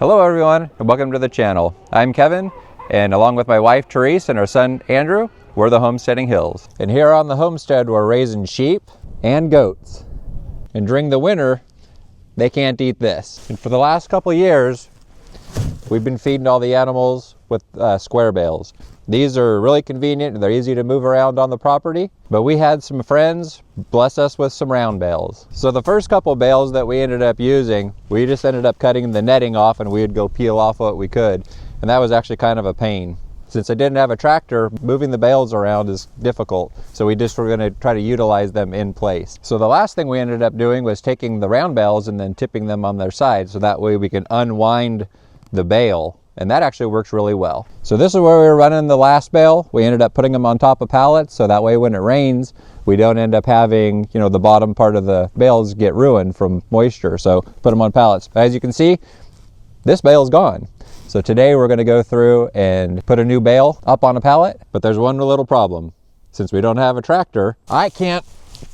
Hello everyone, and welcome to the channel. I'm Kevin, and along with my wife Therese and our son Andrew, we're the Homesteading Hills. And here on the homestead we're raising sheep and goats. And during the winter, they can't eat this. And for the last couple of years, we've been feeding all the animals with square bales. These are really convenient and they're easy to move around on the property, but we had some friends bless us with some round bales. So the first couple bales that we ended up using, we just ended up cutting the netting off and we'd go peel off what we could. And that was actually kind of a pain. Since I didn't have a tractor, moving the bales around is difficult. So we just were gonna try to utilize them in place. So the last thing we ended up doing was taking the round bales and then tipping them on their side. So that way we can unwind the bale. And that actually works really well. So this is where we were running the last bale. We ended up putting them on top of pallets. So that way when it rains, we don't end up having, the bottom part of the bales get ruined from moisture. So put them on pallets. But as you can see, this bale is gone. So today we're going to go through and put a new bale up on a pallet, but there's one little problem. Since we don't have a tractor, I can't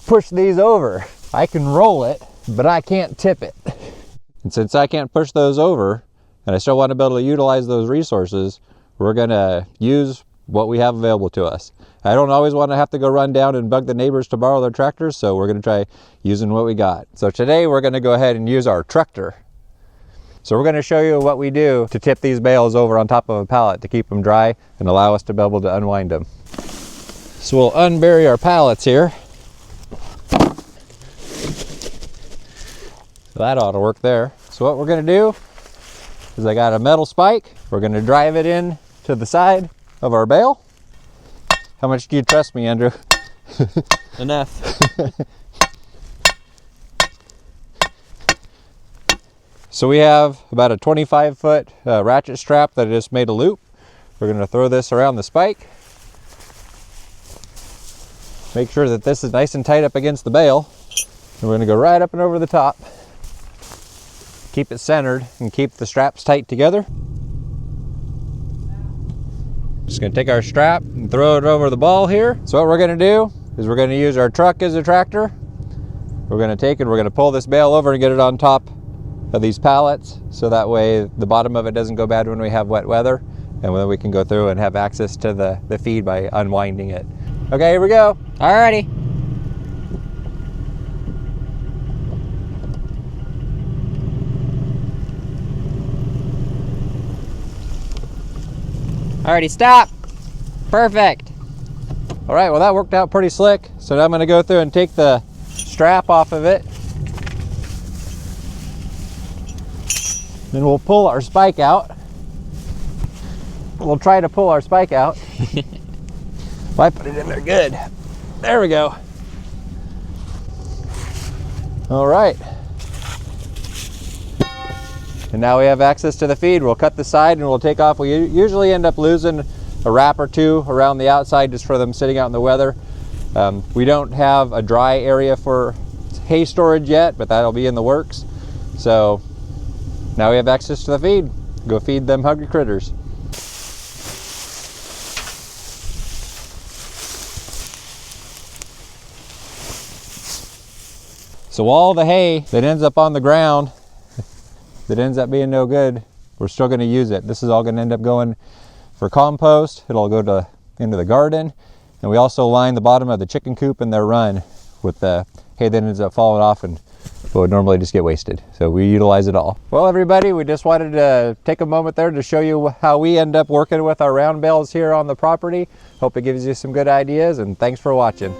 push these over. I can roll it, but I can't tip it. And since I can't push those over, and I still want to be able to utilize those resources, we're going to use what we have available to us. I don't always want to have to go run down and bug the neighbors to borrow their tractors, so we're going to try using what we got. So today we're going to go ahead and use our Tructor. So we're going to show you what we do to tip these bales over on top of a pallet to keep them dry and allow us to be able to unwind them. So we'll unbury our pallets here. So that ought to work there. So what we're going to do is I got a metal spike. We're going to drive it in to the side of our bale. How much do you trust me, Andrew? Enough. So we have about a 25-foot ratchet strap that I just made a loop. We're going to throw this around the spike. Make sure that this is nice and tight up against the bale. And we're going to go right up and over the top. Keep it centered and keep the straps tight together. Just going to take our strap and throw it over the ball here. So what we're going to do is we're going to use our truck as a tractor. We're going to take it, we're going to pull this bale over and get it on top of these pallets, so that way the bottom of it doesn't go bad when we have wet weather, and then we can go through and have access to the feed by unwinding it. Okay, here we go. Alrighty. Alrighty, stop. Perfect. All right, well that worked out pretty slick. So now I'm going to go through and take the strap off of it. Then we'll pull our spike out. We'll try to pull our spike out. If I put it in there good. There we go. All right. And now we have access to the feed. We'll cut the side and we'll take off. We usually end up losing a wrap or two around the outside just for them sitting out in the weather. We don't have a dry area for hay storage yet, but that'll be in the works. So now we have access to the feed. Go feed them hungry critters. So all the hay that ends up on the ground, that ends up being no good, we're still going to use it. This is all going to end up going for compost. It'll go into the garden. And we also line the bottom of the chicken coop in their run with the hay that ends up falling off and would normally just get wasted. So we utilize it all. Well, everybody, we just wanted to take a moment there to show you how we end up working with our round bales here on the property. Hope it gives you some good ideas, and thanks for watching.